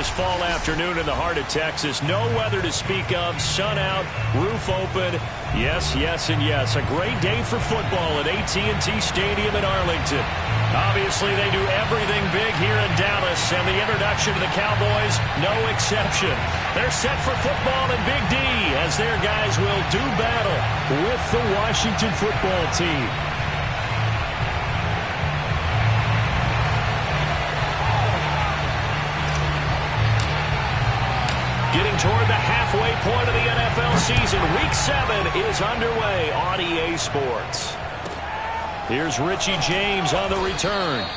gorgeous fall afternoon in the heart of Texas. No weather to speak of. Sun out, roof open. Yes, yes, and yes. A great day for football at AT&T Stadium in Arlington. Obviously, they do everything big here in Dallas, and the introduction to the Cowboys, no exception. They're set for football in Big D as their guys will do battle with the Washington football team. Getting toward the halfway point of the NFL season. Week 7 is underway on EA Sports. Here's Richie James on the return.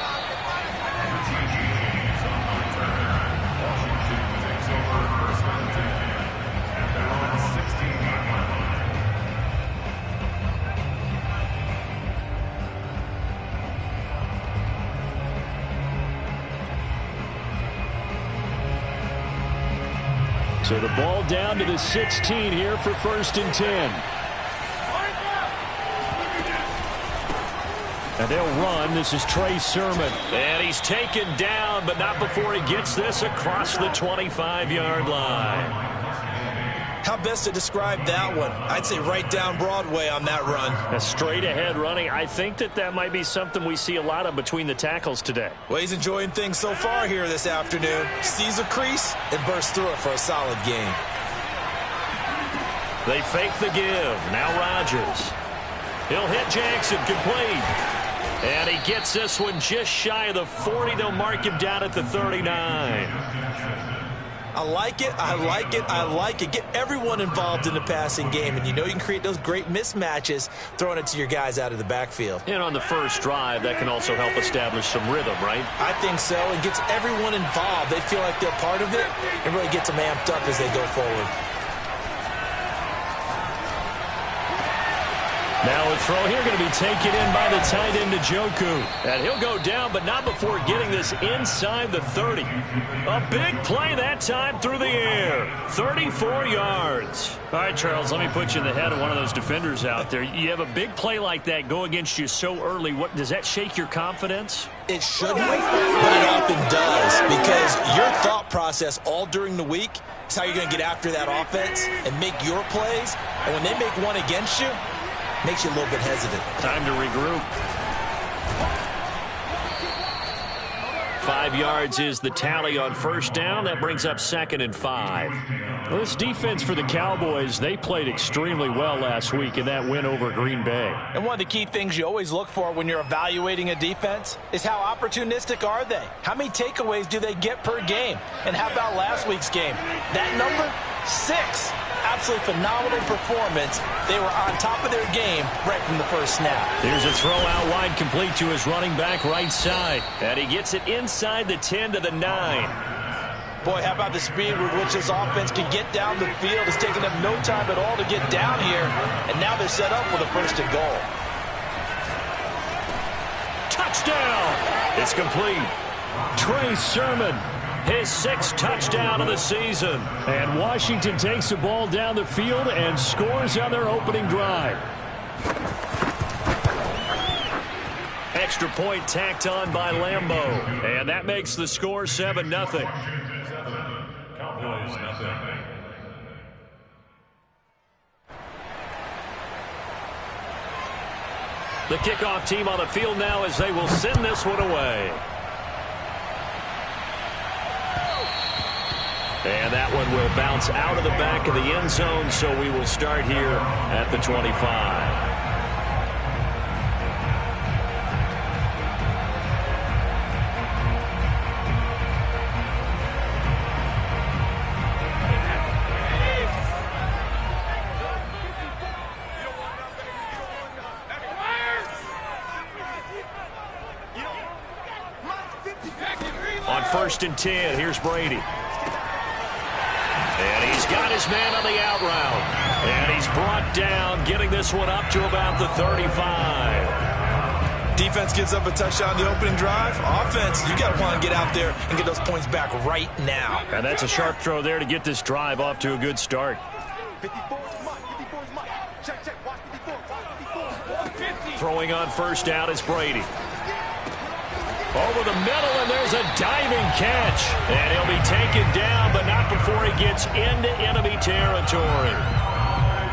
So the ball down to the 16 here for 1st and 10. And they'll run. This is Trey Sermon. And he's taken down, but not before he gets this across the 25-yard line. How best to describe that one? I'd say right down Broadway on that run. A straight-ahead running. I think that might be something we see a lot of between the tackles today. Well, he's enjoying things so far here this afternoon. Sees a crease and bursts through it for a solid gain. They fake the give. Now Rodgers. He'll hit Jackson. Complete. And he gets this one just shy of the 40. They'll mark him down at the 39. I like it, I like it, I like it. Get everyone involved in the passing game, and you know you can create those great mismatches throwing it to your guys out of the backfield. And on the first drive, that can also help establish some rhythm, right? I think so. It gets everyone involved. They feel like they're part of it and really gets them amped up as they go forward. Now a throw here going to be taken in by the tight end Njoku. And he'll go down, but not before getting this inside the 30. A big play that time through the air. 34 yards. All right, Charles, let me put you in the head of one of those defenders out there. You have a big play like that go against you so early. What does that shake your confidence? It shouldn't, but it often does, because your thought process all during the week is how you're going to get after that offense and make your plays. And when they make one against you, makes you a little bit hesitant. Time to regroup. 5 yards is the tally on first down. That brings up 2nd and 5. Well, this defense for the Cowboys, they played extremely well last week in that win over Green Bay. And one of the key things you always look for when you're evaluating a defense is how opportunistic are they? How many takeaways do they get per game? And how about last week's game? That number, 6. Absolutely phenomenal performance. They were on top of their game right from the first snap. Here's a throw out wide, complete to his running back right side. And he gets it inside the 10 to the 9. Boy, how about the speed with which this offense can get down the field? It's taken them no time at all to get down here. And now they're set up for the 1st and goal. Touchdown! It's complete. Trey Sermon. His 6th touchdown of the season. And Washington takes the ball down the field and scores on their opening drive. Extra point tacked on by Lambeau. And that makes the score 7-0. Cowboys, nothing. The kickoff team on the field now as they will send this one away. And that one will bounce out of the back of the end zone, so we will start here at the 25. On 1st and 10, here's Brady. And he's got his man on the out route. And he's brought down, getting this one up to about the 35. Defense gives up a touchdown the opening drive. Offense, you got to want to get out there and get those points back right now. And that's a sharp throw there to get this drive off to a good start. Throwing on first down is Brady. Over the middle, and there's a diving catch. And he'll be taken down, but not before he gets into enemy territory.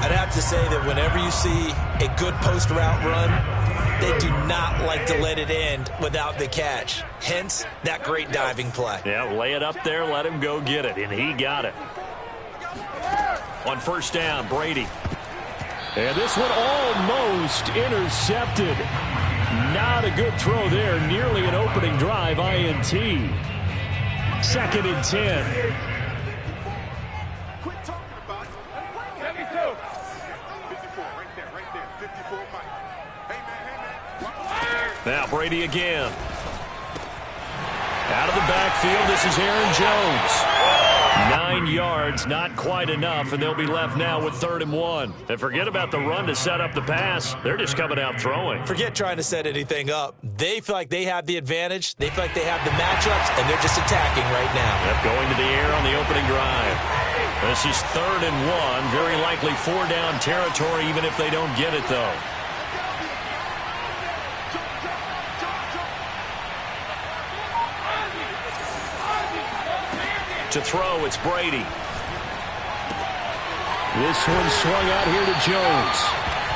I'd have to say that whenever you see a good post route run, they do not like to let it end without the catch. Hence, that great diving play. Yeah, lay it up there, let him go get it, and he got it. On first down, Brady. And this one almost intercepted. Not a good throw there. Nearly an opening drive, INT. 2nd and 10. Quit talking about it. Let me go. 54, right there. 54, Mike. Hey, man. Now Brady again. Out of the backfield, this is Aaron Jones. 9 yards, not quite enough, and they'll be left now with 3rd and 1. And forget about the run to set up the pass. They're just coming out throwing. Forget trying to set anything up. They feel like they have the advantage. They feel like they have the matchups, and they're just attacking right now. Yep, going to the air on the opening drive. This is 3rd and 1. Very likely 4-down territory, even if they don't get it, though. To throw, it's Brady. This one swung out here to Jones.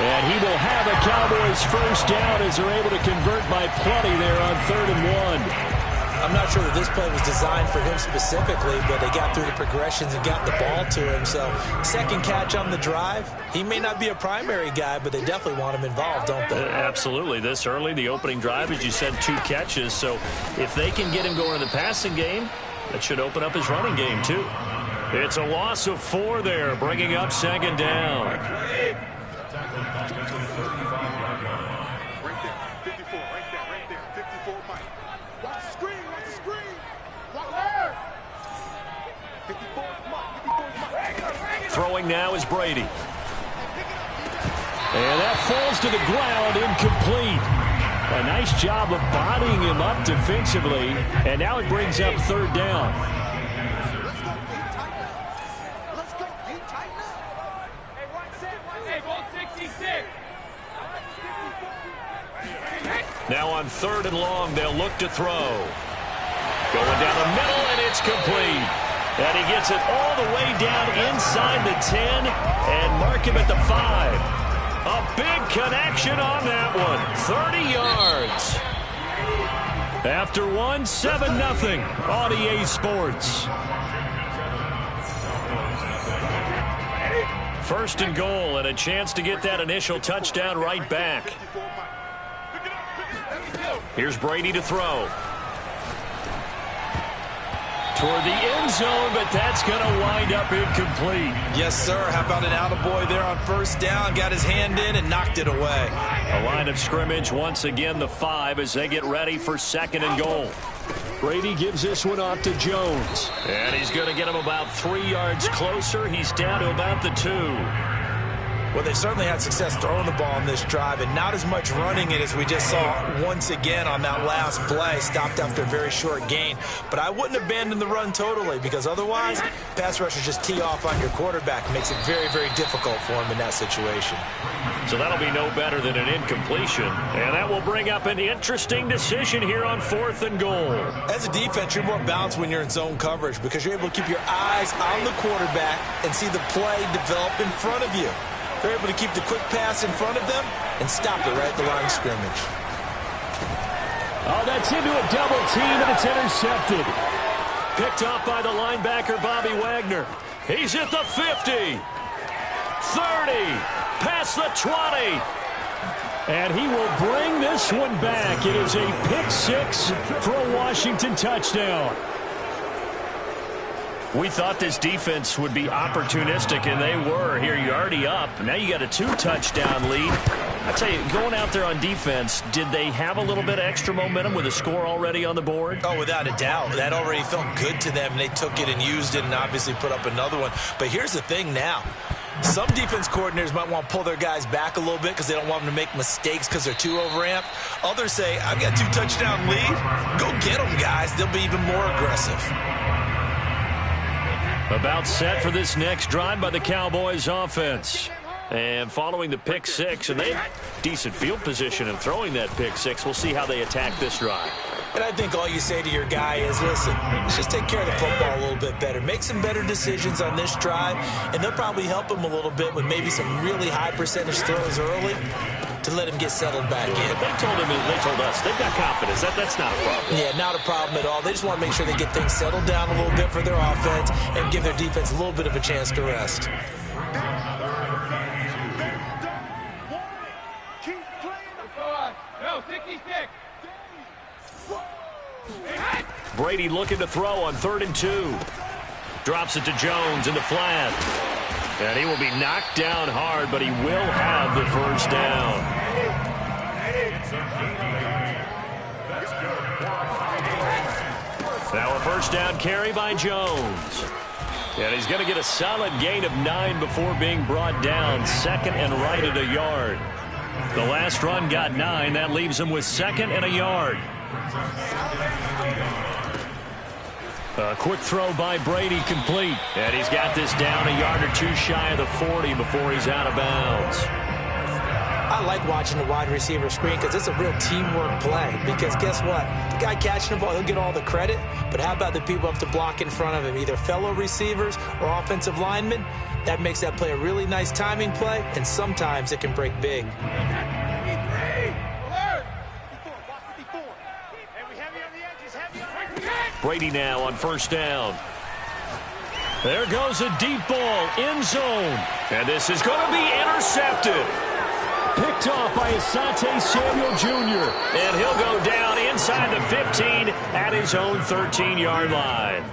And he will have a Cowboys first down as they're able to convert by plenty there on 3rd and 1. I'm not sure that this play was designed for him specifically, but they got through the progressions and got the ball to him. So, second catch on the drive. He may not be a primary guy, but they definitely want him involved, don't they? Absolutely. This early, the opening drive, as you said, 2 catches. So, if they can get him going in the passing game, that should open up his running game, too. It's a loss of 4 there, bringing up 2nd down. Right there. 54, right there. 54, Mike. Watch the screen. Watch there. 54, Mike. Throwing now is Brady. And that falls to the ground, incomplete. A nice job of bodying him up defensively, and now it brings up 3rd down. Let's go. You tighten up. Hey, 166. Now on 3rd and long, they'll look to throw. Going down the middle, and it's complete. And he gets it all the way down inside the 10 and mark him at the 5. A big connection on that one. 30 yards. After one, 7-0 on EA Sports. 1st and goal, and a chance to get that initial touchdown right back. Here's Brady to throw. Toward the end zone, but that's going to wind up incomplete. Yes, sir. How about an attaboy there on 1st down? Got his hand in and knocked it away. A line of scrimmage, once again the 5 as they get ready for 2nd and goal. Brady gives this one off to Jones. And he's going to get him about 3 yards closer. He's down to about the 2. Well, they certainly had success throwing the ball on this drive, and not as much running it as we just saw once again on that last play. Stopped after a very short gain. But I wouldn't abandon the run totally, because otherwise, pass rushers just tee off on your quarterback. It makes it very, very difficult for him in that situation. So that'll be no better than an incompletion. And that will bring up an interesting decision here on 4th and goal. As a defense, you're more balanced when you're in zone coverage because you're able to keep your eyes on the quarterback and see the play develop in front of you. They're able to keep the quick pass in front of them and stop it right at the line of scrimmage. Oh, that's into a double team, and it's intercepted. Picked off by the linebacker, Bobby Wagner. He's at the 50, 30, past the 20. And he will bring this one back. It is a pick 6 for a Washington touchdown. We thought this defense would be opportunistic, and they were. Here, you're already up. Now you got a 2-touchdown lead. I tell you, going out there on defense, did they have a little bit of extra momentum with a score already on the board? Oh, without a doubt. That already felt good to them, and they took it and used it and obviously put up another one. But here's the thing now. Some defense coordinators might want to pull their guys back a little bit because they don't want them to make mistakes because they're too overamped. Others say, I've got 2-touchdown lead. Go get them, guys. They'll be even more aggressive. About set for this next drive by the Cowboys offense. And following the pick 6, and they have decent field position in throwing that pick 6. We'll see how they attack this drive. And I think all you say to your guy is, listen, let's just take care of the football a little bit better. Make some better decisions on this drive, and they'll probably help him a little bit with maybe some really high percentage throws early to let him get settled back in. But they told us they've got confidence. That's not a problem. Yeah, not a problem at all. They just want to make sure they get things settled down a little bit for their offense and give their defense a little bit of a chance to rest. Brady looking to throw on 3rd and 2. Drops it to Jones in the flat. And he will be knocked down hard, but he will have the first down. Now a first down carry by Jones. And he's going to get a solid gain of 9 before being brought down. 2nd and right at a yard. The last run got 9. That leaves him with 2nd and a yard. A quick throw by Brady complete. And he's got this down a yard or 2 shy of the 40 before he's out of bounds. I like watching the wide receiver screen because it's a real teamwork play. Because guess what? The guy catching the ball, he'll get all the credit. But how about the people up to block in front of him, either fellow receivers or offensive linemen? That makes that play a really nice timing play, and sometimes it can break big. Brady now on first down. There goes a deep ball, end zone. And this is going to be intercepted. Picked off by Asante Samuel Jr. And he'll go down inside the 15 at his own 13-yard line.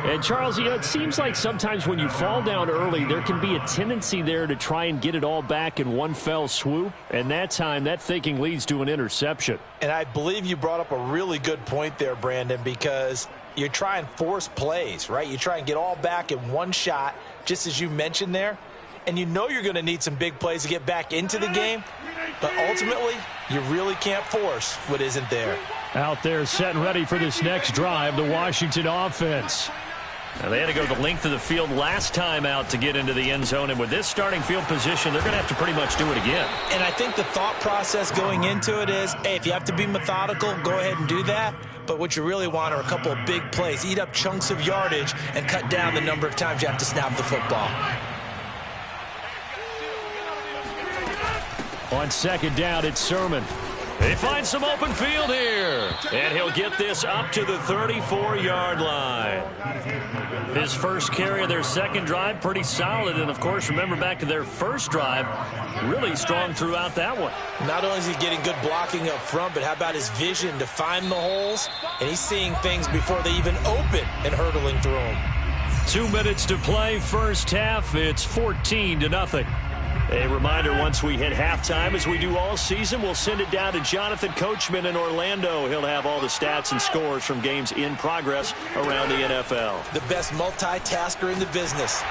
And, Charles, it seems like sometimes when you fall down early, there can be a tendency there to try and get it all back in one fell swoop. And that time, that thinking leads to an interception. And I believe you brought up a really good point there, Brandon, because you try and force plays, right? You try and get all back in one shot, just as you mentioned there. And you know you're going to need some big plays to get back into the game. But ultimately, you really can't force what isn't there. Out there set and ready for this next drive, the Washington offense. Now, they had to go the length of the field last time out to get into the end zone. And with this starting field position, they're going to have to pretty much do it again. And I think the thought process going into it is, hey, if you have to be methodical, go ahead and do that. But what you really want are a couple of big plays. Eat up chunks of yardage and cut down the number of times you have to snap the football. On second down, it's Sermon. They find some open field here. And he'll get this up to the 34-yard line. His first carry of their second drive, pretty solid. And, of course, remember back to their first drive, really strong throughout that one. Not only is he getting good blocking up front, but how about his vision to find the holes? And he's seeing things before they even open and hurtling through them. 2 minutes to play, first half. It's 14-0. A reminder, once we hit halftime, as we do all season, we'll send it down to Jonathan Coachman in Orlando. He'll have all the stats and scores from games in progress around the NFL. The best multitasker in the business.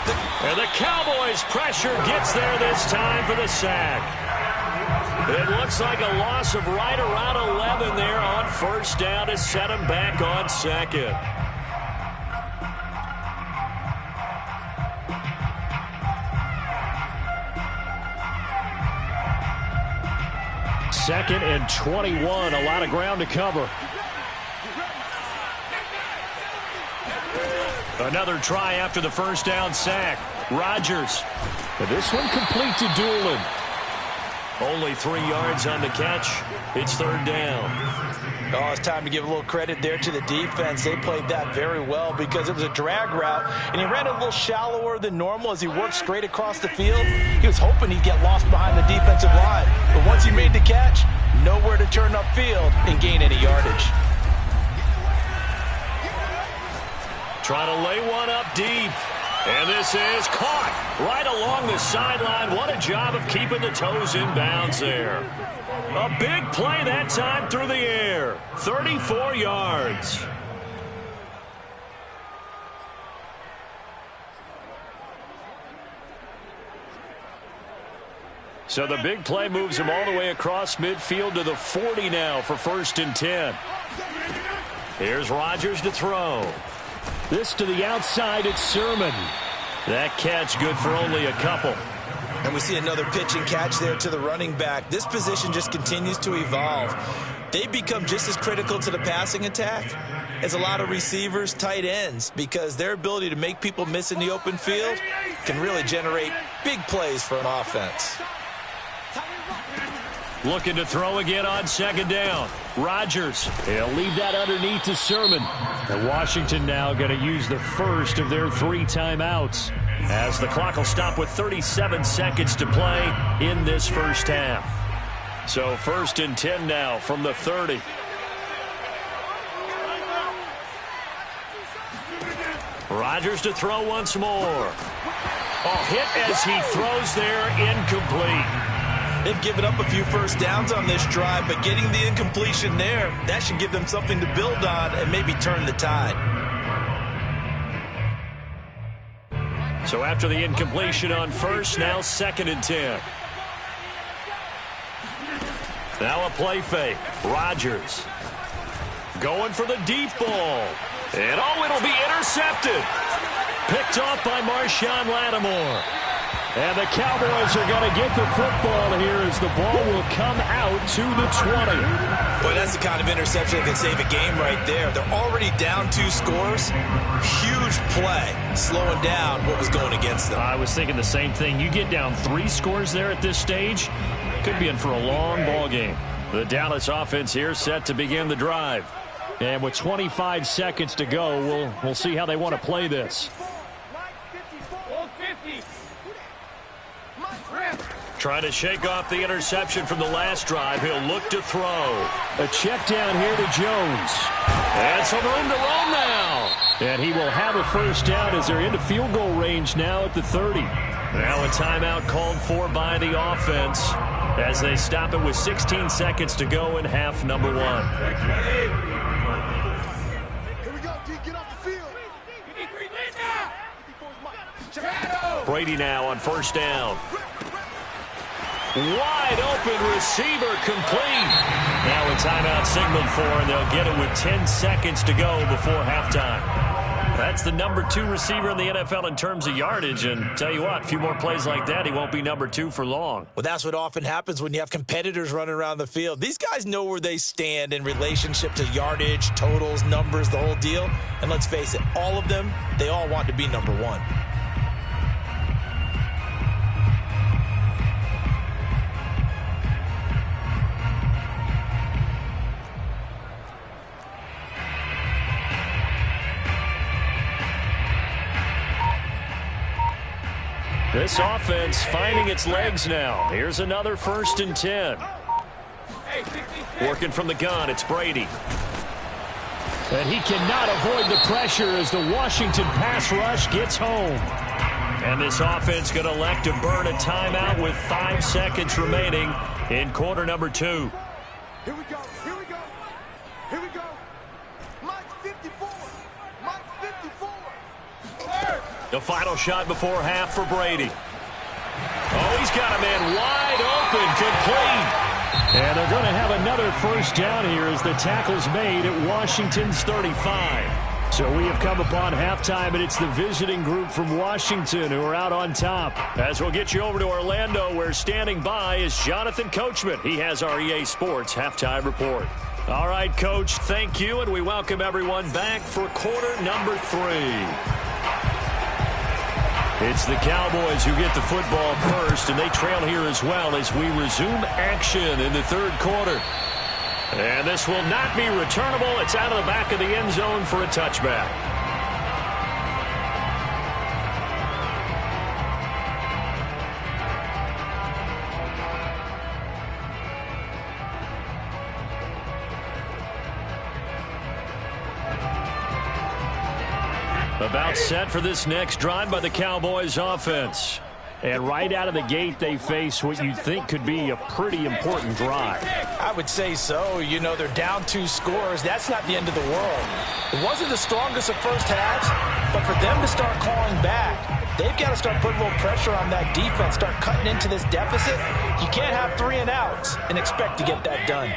And the Cowboys' pressure gets there this time for the sack. It looks like a loss of right around 11 there on first down to set him back on second. Second and 21, a lot of ground to cover. Another try after the first down sack. Rodgers. And this one complete to Doolin. Only 3 yards on the catch. It's third down. Oh, it's time to give a little credit there to the defense. They played that very well because it was a drag route, and he ran a little shallower than normal as he worked straight across the field. He was hoping he'd get lost behind the defensive line, but once he made the catch, nowhere to turn upfield and gain any yardage. Trying to lay one up deep. And this is caught right along the sideline. What a job of keeping the toes in bounds there. A big play that time through the air. 34 yards. So the big play moves him all the way across midfield to the 40 now for first and 10. Here's Rodgers to throw. This to the outside, it's Sermon. That catch good for only a couple. And we see another pitch and catch there to the running back. This position just continues to evolve. they become just as critical to the passing attack as a lot of receivers, tight ends, because their ability to make people miss in the open field can really generate big plays for an offense. Looking to throw again on second down. Rodgers, he'll leave that underneath to Sermon. And Washington now going to use the first of their 3 timeouts, as the clock will stop with 37 seconds to play in this first half. So 1st and 10 now from the 30. Rodgers to throw once more. Oh, hit as he throws there, incomplete. They've given up a few first downs on this drive, but getting the incompletion there, that should give them something to build on and maybe turn the tide. So after the incompletion on first, now 2nd and 10. Now a play fake. Rodgers going for the deep ball. And oh, it'll be intercepted. Picked off by Marshawn Lattimore. And the Cowboys are going to get the football here as the ball will come out to the 20. Boy, that's the kind of interception that can save a game right there. They're already down 2 scores. Huge play, slowing down what was going against them. I was thinking the same thing. You get down 3 scores there at this stage, could be in for a long ball game. The Dallas offense here set to begin the drive. And with 25 seconds to go, we'll see how they want to play this. Trying to shake off the interception from the last drive. He'll look to throw. A check down here to Jones. And some room to roam now. And he will have a first down as they're into field goal range now at the 30. Now a timeout called for by the offense as they stop it with 16 seconds to go in half number 1. Here we go, D. Get off the field. Brady now on first down. Wide open receiver complete. Now a timeout signaled for, and they'll get it with 10 seconds to go before halftime. That's the number 2 receiver in the NFL in terms of yardage, and tell you what, a few more plays like that, he won't be number 2 for long. Well, that's what often happens when you have competitors running around the field. These guys know where they stand in relationship to yardage, totals, numbers, the whole deal. And let's face it, all of them, they all want to be number 1. This offense finding its legs now. Here's another 1st and 10. Working from the gun, it's Brady. And he cannot avoid the pressure as the Washington pass rush gets home. And this offense going to elect to burn a timeout with 5 seconds remaining in quarter number 2. Here we go. Here we go. Here we go. Mike 54. Mike 54. The final shot before half for Brady. Oh, he's got a man wide open, complete. And they're going to have another first down here as the tackle's made at Washington's 35. So we have come upon halftime, and it's the visiting group from Washington who are out on top. As we'll get you over to Orlando, where standing by is Jonathan Coachman. He has our EA Sports halftime report. All right, Coach, thank you, and we welcome everyone back for quarter number 3. It's the Cowboys who get the football first, and they trail here as well as we resume action in the 3rd quarter. And this will not be returnable. It's out of the back of the end zone for a touchback. About set for this next drive by the Cowboys offense. And right out of the gate, they face what you'd think could be a pretty important drive. I would say so. You know, they're down 2 scores. That's not the end of the world. It wasn't the strongest of first halves, but for them to start clawing back, they've got to start putting a little pressure on that defense, start cutting into this deficit. You can't have 3 and outs and expect to get that done.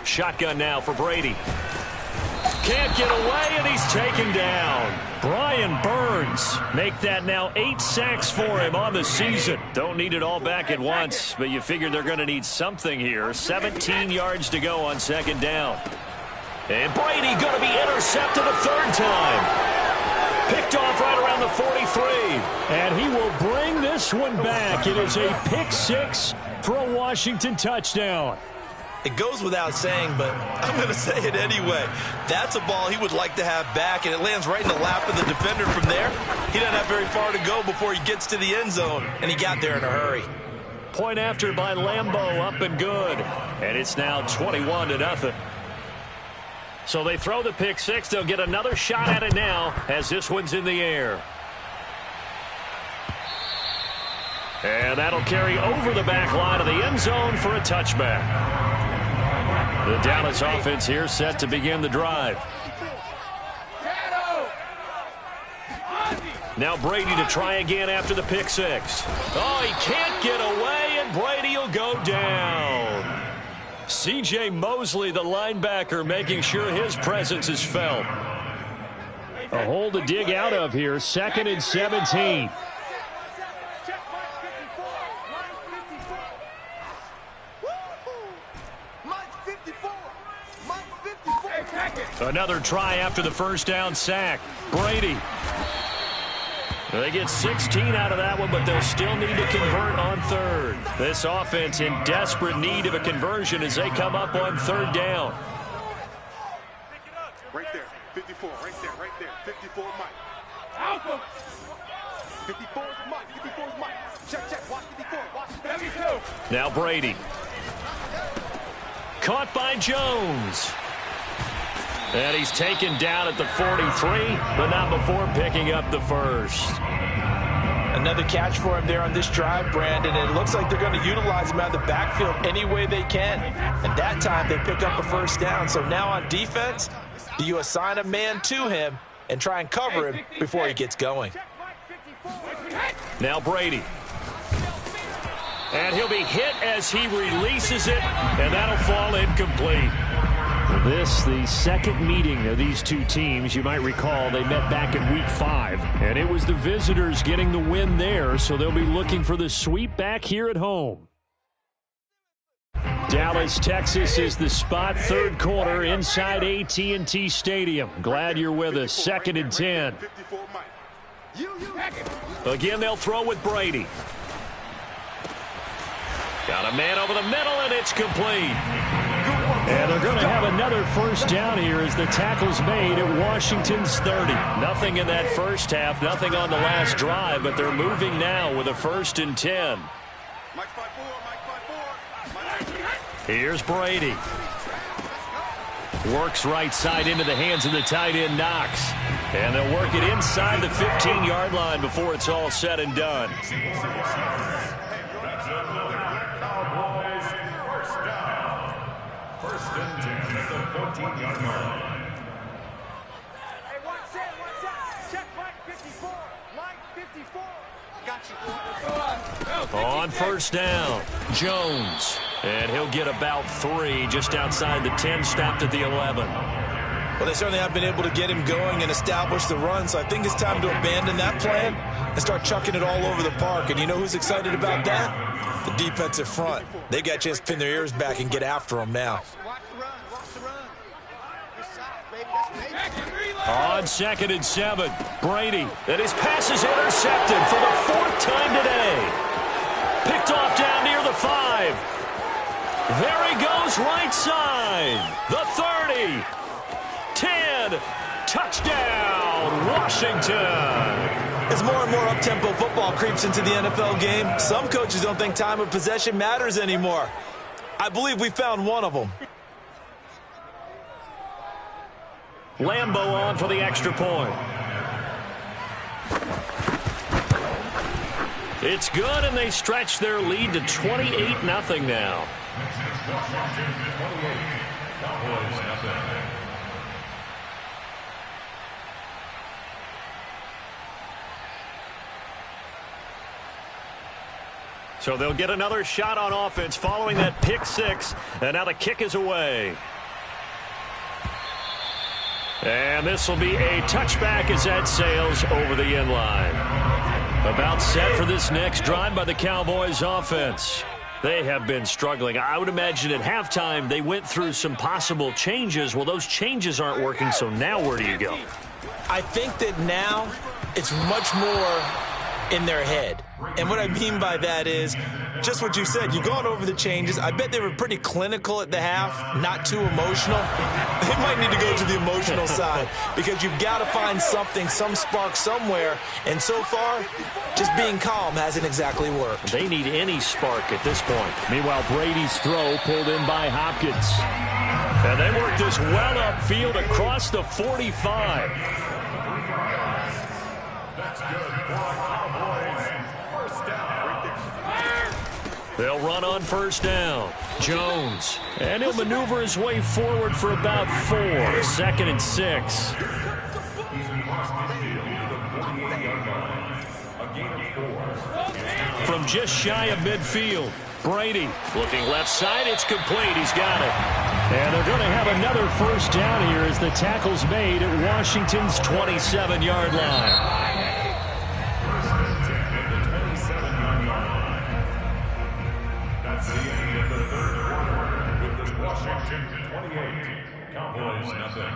Shotgun now for Brady. can't get away, and he's taken down. Brian Burns make that now 8 sacks for him on the season. Don't need it all back at once, but you figure they're going to need something here. 17 yards to go on second down. And Brady going to be intercepted a third time. Picked off right around the 43. And he will bring this one back. It is a pick six for a Washington touchdown. It goes without saying, but I'm going to say it anyway. That's a ball he would like to have back, and it lands right in the lap of the defender from there. He doesn't have very far to go before he gets to the end zone, and he got there in a hurry. Point after by Lambeau, up and good. And it's now 21-0. So they throw the pick six. They'll get another shot at it now as this one's in the air. And that'll carry over the back line of the end zone for a touchback. The Dallas offense here set to begin the drive. Now Brady to try again after the pick six. Oh, he can't get away, and Brady will go down. C.J. Mosley, the linebacker, making sure his presence is felt. A hole to dig out of here, 2nd and 17. Another try after the first down sack. Brady. They get 16 out of that one, but they'll still need to convert on third. This offense in desperate need of a conversion as they come up on third down. Right there, 54, right there, 54 Mike. Alpha. 54 is Mike, 54 is Mike. Check, watch 54, watch 52. Now Brady. Caught by Jones. And he's taken down at the 43, but not before picking up the first. Another catch for him there on this drive, Brandon. It looks like they're going to utilize him out of the backfield any way they can. And that time they pick up a first down. So now on defense, do you assign a man to him and try and cover him before he gets going? Now Brady. And he'll be hit as he releases it, and that'll fall incomplete. This, the second meeting of these two teams. You might recall they met back in Week 5, and it was the visitors getting the win there, so they'll be looking for the sweep back here at home. Dallas, Texas is the spot, third quarter inside AT&T Stadium. Glad you're with us. 2nd and 10. Again, they'll throw with Brady. Got a man over the middle, and it's complete. And they're going to have another first down here as the tackle's made at Washington's 30. Nothing in that first half, nothing on the last drive, but they're moving now with a 1st and 10. Here's Brady. Works right side into the hands of the tight end, Knox. And they'll work it inside the 15-yard line before it's all said and done. On first down, Jones. And he'll get about 3 just outside the 10, stopped at the 11. Well, they certainly have been able to get him going and establish the run, so I think it's time to abandon that plan and start chucking it all over the park. And you know who's excited about that? The defensive front. They've got a chance to pin their ears back and get after him now. On 2nd and 7, Brady. And his pass is intercepted for the 4th time today. Picked off down near the 5. There he goes right side. The 30. 10. Touchdown, Washington. As more and more up-tempo football creeps into the NFL game, some coaches don't think time of possession matters anymore. I believe we found one of them. Lambeau on for the extra point. It's good, and they stretch their lead to 28-0 now. So they'll get another shot on offense following that pick six, and now the kick is away. And this will be a touchback as that sails over the end line. About set for this next drive by the Cowboys offense. They have been struggling. I would imagine at halftime they went through some possible changes. Well, those changes aren't working, so now where do you go? I think that now it's much more in their head. And what I mean by that is just what you said. You've gone over the changes. I bet they were pretty clinical at the half, not too emotional. They might need to go to the emotional side because you've got to find something, some spark somewhere. And so far, just being calm hasn't exactly worked. They need any spark at this point. Meanwhile, Brady's throw pulled in by Hopkins. And they work this well upfield across the 45. They'll run on first down. Jones. And he'll maneuver his way forward for about 4. 2nd and 6. From just shy of midfield. Brady looking left side. It's complete. He's got it. And they're going to have another first down here as the tackle's made at Washington's 27-yard line. That's the end of the third quarter with the Washington 28, Cowboys nothing.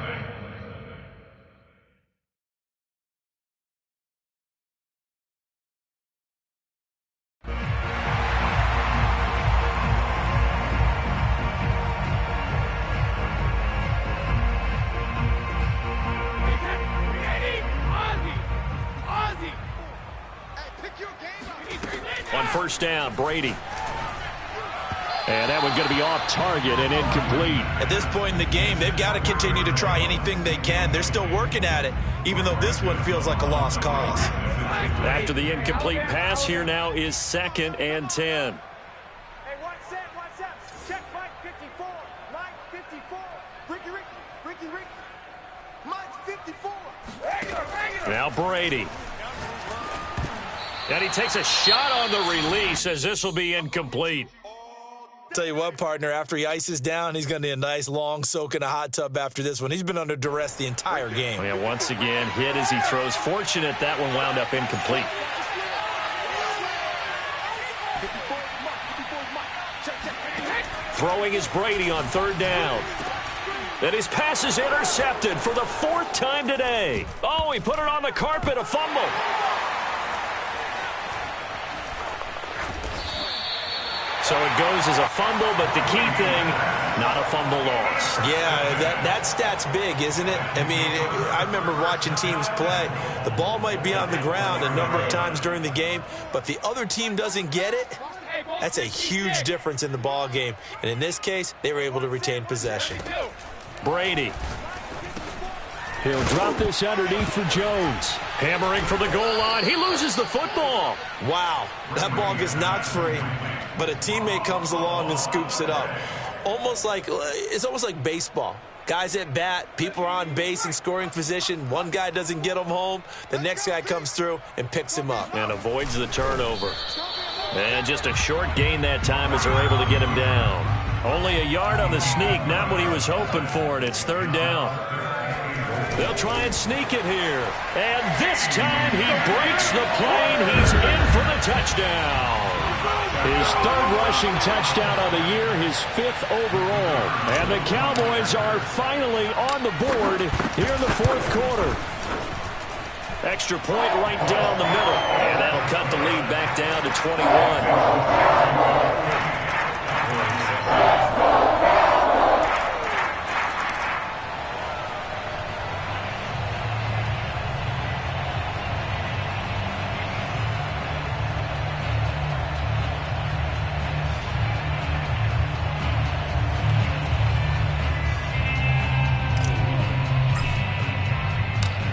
On first down, Brady. And that one's going to be off target and incomplete. At this point in the game, they've got to continue to try anything they can. They're still working at it, even though this one feels like a lost cause. After the incomplete pass, here now is 2nd and 10. Hey, what's up? What's up? Check Mike 54. Mike 54. Ricky. Mike 54. Regular. Now Brady. And he takes a shot on the release as this will be incomplete. Tell you what, partner, after he ices down, he's going to need a nice long soak in a hot tub after this one. He's been under duress the entire game. Oh, yeah, once again, hit as he throws. Fortunate that one wound up incomplete. Throwing is Brady on third down. And his pass is intercepted for the 4th time today. Oh, he put it on the carpet, a fumble. So it goes as a fumble, but the key thing, not a fumble loss. Yeah, that stat's big, isn't it? I mean, I remember watching teams play. The ball might be on the ground a number of times during the game, but if the other team doesn't get it, that's a huge difference in the ball game. And in this case, they were able to retain possession. Brady. He'll drop this underneath for Jones. Hammering for the goal line. He loses the football. Wow, that ball gets knocked free, but a teammate comes along and scoops it up. It's almost like baseball. Guys at bat, people are on base in scoring position. One guy doesn't get him home. The next guy comes through and picks him up. And avoids the turnover. And just a short gain that time as they're able to get him down. Only a yard on the sneak, not what he was hoping for, and it's 3rd down. They'll try and sneak it here. And this time he breaks the plane. He's in for the touchdown. His 3rd rushing touchdown of the year, his 5th overall. And the Cowboys are finally on the board here in the 4th quarter. Extra point right down the middle. And that'll cut the lead back down to 21.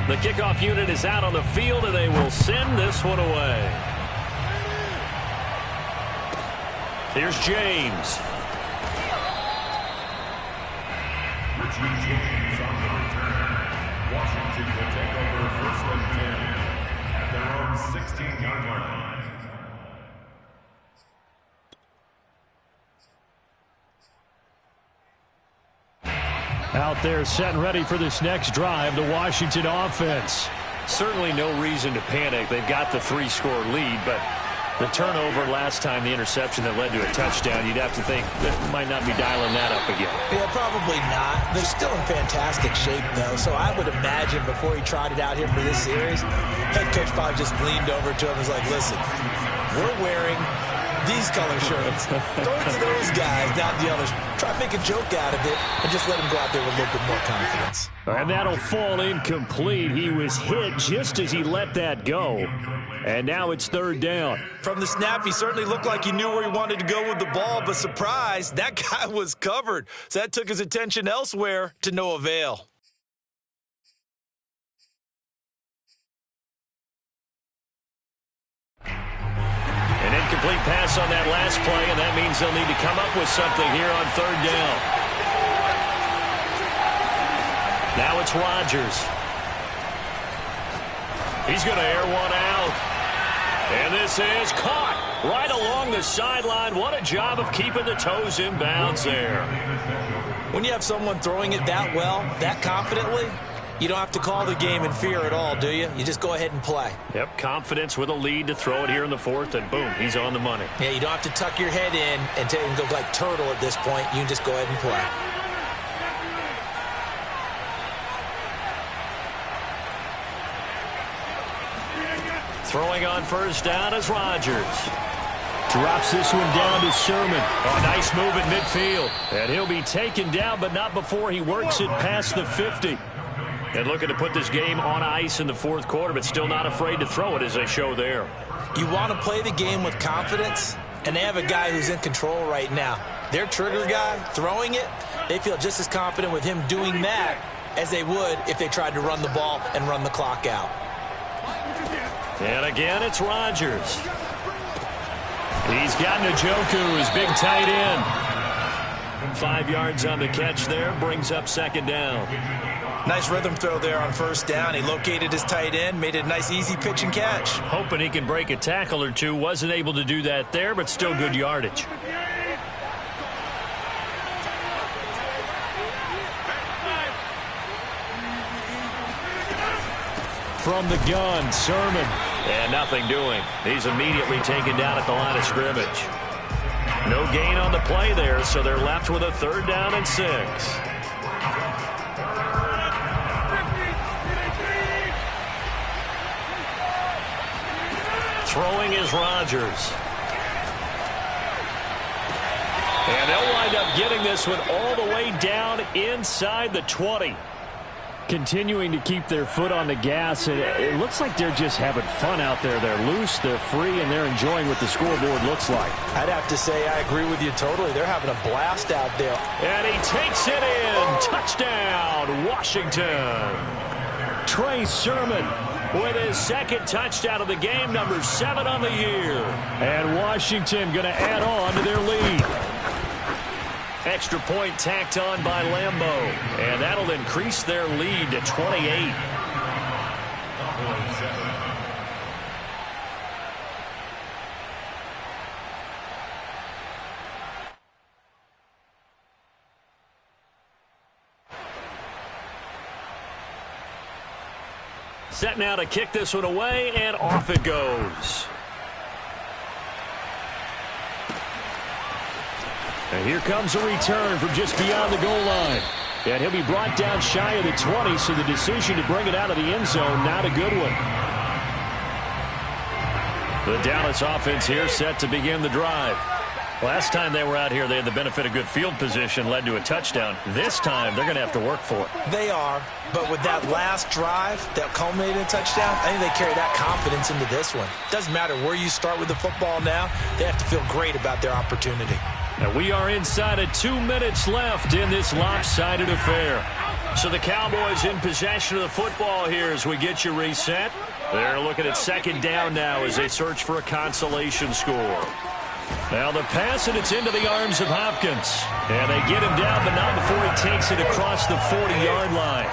The kickoff unit is out on the field, and they will send this one away. Here's James. Richie James on the return. Washington will take over 1st and 10 at their own 16-yard line. Out there set and ready for this next drive, the Washington offense. Certainly no reason to panic. They've got the 3-score lead, but the turnover last time, the interception that led to a touchdown, you'd have to think that might not be dialing that up again. Yeah, probably not. They're still in fantastic shape, though, so I would imagine before he trotted out here for this series, head coach probably just leaned over to him and was like, listen, we're wearing these color shirts. Throw it to those guys, not the others. Try to make a joke out of it and just let him go out there with a little bit more confidence. And that'll fall incomplete. He was hit just as he let that go. And now it's 3rd down. From the snap, he certainly looked like he knew where he wanted to go with the ball, but surprise, that guy was covered. So that took his attention elsewhere to no avail. An incomplete pass on that last play, and that means they'll need to come up with something here on 3rd down. Now it's Rodgers. He's going to air one out. And this is caught right along the sideline. What a job of keeping the toes in bounds there. When you have someone throwing it that well, that confidently, you don't have to call the game in fear at all, do you? You just go ahead and play. Yep, confidence with a lead to throw it here in the 4th, and boom, he's on the money. Yeah, you don't have to tuck your head in and go like turtle at this point. You can just go ahead and play. Throwing on 1st down is Rodgers. Drops this one down to Sermon. Oh, nice move at midfield. And he'll be taken down, but not before he works it past the 50. And looking to put this game on ice in the 4th quarter, but still not afraid to throw it as they show there. You want to play the game with confidence, and they have a guy who's in control right now. Their trigger guy, throwing it, they feel just as confident with him doing that as they would if they tried to run the ball and run the clock out. And again, it's Rodgers. He's got Njoku, his big tight end. 5 yards on the catch there, brings up 2nd down. Nice rhythm throw there on 1st down. He located his tight end, made it a nice, easy pitch and catch. Hoping he can break a tackle or two. Wasn't able to do that there, but still good yardage. From the gun, Sermon. And nothing doing. He's immediately taken down at the line of scrimmage. No gain on the play there, so they're left with a 3rd down and 6. Throwing is Rodgers. And they'll wind up getting this one all the way down inside the 20. Continuing to keep their foot on the gas, and it looks like they're just having fun out there. They're loose, they're free, and they're enjoying what the scoreboard looks like. I'd have to say I agree with you totally. They're having a blast out there. And he takes it in. Touchdown, Washington. Trey Sermon with his 2nd touchdown of the game, number 7 on the year. And Washington going to add on to their lead. Extra point tacked on by Lambeau. And that'll increase their lead to 28. Set now to kick this one away, and off it goes. And here comes a return from just beyond the goal line. And he'll be brought down shy of the 20, so the decision to bring it out of the end zone, not a good one. The Dallas offense here set to begin the drive. Last time they were out here, they had the benefit of good field position, led to a touchdown. This time, they're going to have to work for it. They are, but with that last drive that culminated in a touchdown, I think they carry that confidence into this one. Doesn't matter where you start with the football now, they have to feel great about their opportunity. And we are inside of 2 minutes left in this lopsided affair. So the Cowboys in possession of the football here as we get you reset. They're looking at 2nd down now as they search for a consolation score. Now the pass, and it's into the arms of Hopkins. And they get him down, but not before he takes it across the 40-yard line.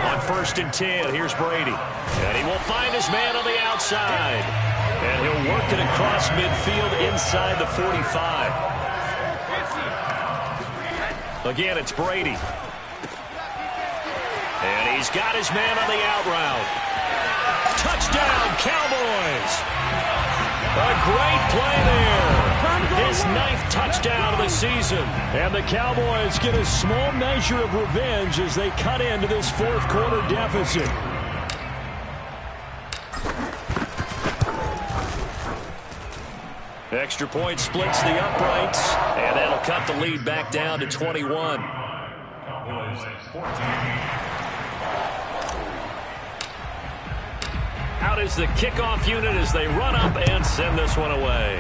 On 1st and 10, here's Brady. And he will find his man on the outside. And he'll work it across midfield inside the 45. Again, it's Brady. And he's got his man on the out route. Touchdown, Cowboys! A great play there. His 9th touchdown of the season. And the Cowboys get a small measure of revenge as they cut into this fourth quarter deficit. Extra point splits the uprights, and that'll cut the lead back down to 21. Cowboys 14. Out is the kickoff unit as they run up and send this one away.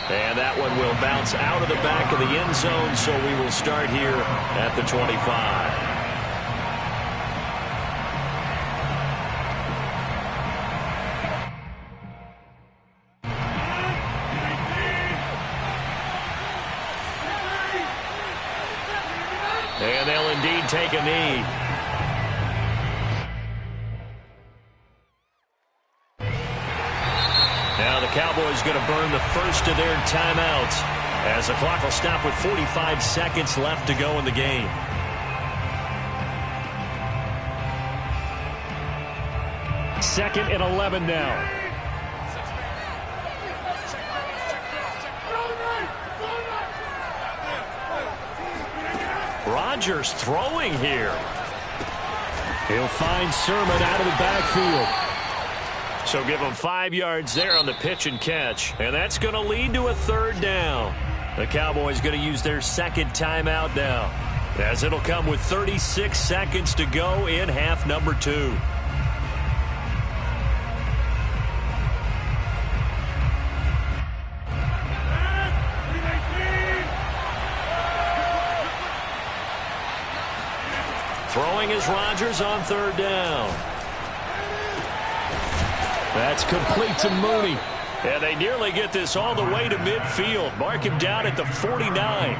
And that one will bounce out of the back of the end zone, so we will start here at the 25. And they'll indeed take a knee. Now the Cowboys going to burn the first of their timeouts as the clock will stop with 45 seconds left to go in the game. Second and 11 now. Rodgers throwing here. He'll find Sermon out of the backfield. So give him 5 yards there on the pitch and catch. And that's going to lead to a third down. The Cowboys going to use their second timeout now, as it'll come with 36 seconds to go in half number 2. Throwing is Rodgers on third down. That's complete to Mooney. And they nearly get this all the way to midfield. Mark him down at the 49.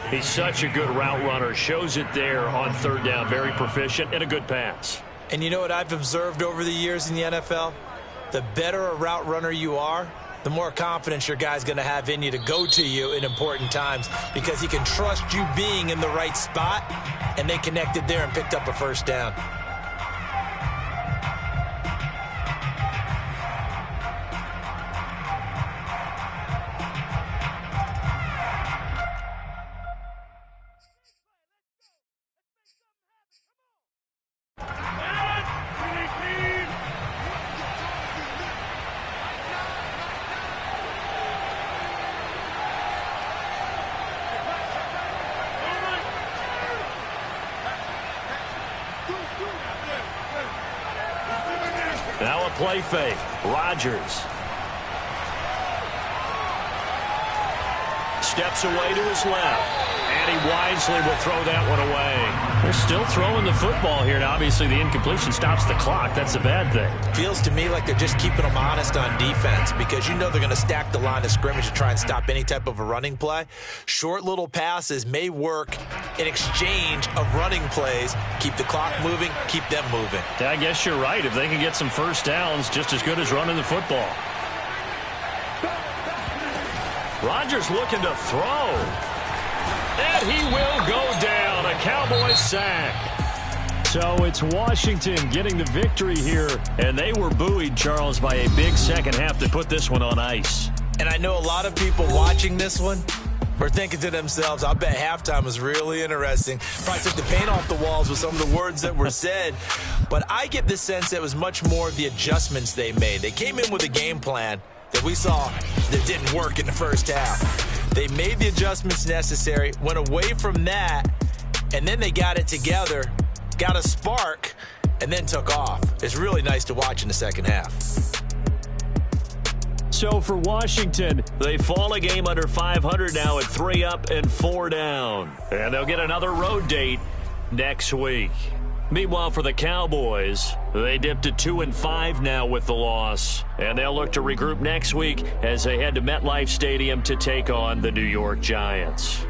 He's such a good route runner. Shows it there on third down. Very proficient and a good pass. And you know what I've observed over the years in the NFL? The better a route runner you are, the more confidence your guy's going to have in you to go to you in important times, because he can trust you being in the right spot, and they connected there and picked up a first down. Now a play fake. Rodgers steps away to his left, and he wisely will throw that one away. They're still throwing the football here, and obviously the incompletion stops the clock. That's a bad thing. Feels to me like they're just keeping them honest on defense, because you know they're going to stack the line of scrimmage to try and stop any type of a running play. Short little passes may work in exchange of running plays. Keep the clock moving, keep them moving. Yeah, I guess you're right. If they can get some first downs, just as good as running the football. Rodgers looking to throw. And he will go down. A Cowboys sack. So it's Washington getting the victory here. And they were buoyed, Charles, by a big second half to put this one on ice. And I know a lot of people watching this one are thinking to themselves, I bet halftime was really interesting. Probably took the paint off the walls with some of the words that were said. But I get the sense that it was much more of the adjustments they made. They came in with a game plan that we saw that didn't work in the first half. They made the adjustments necessary, went away from that, and then they got it together, got a spark, and then took off. It's really nice to watch in the second half. So for Washington, they fall a game under 500 now at 3 up and 4 down. And they'll get another road date next week. Meanwhile, for the Cowboys, they dipped to 2-5 now with the loss. And they'll look to regroup next week as they head to MetLife Stadium to take on the New York Giants.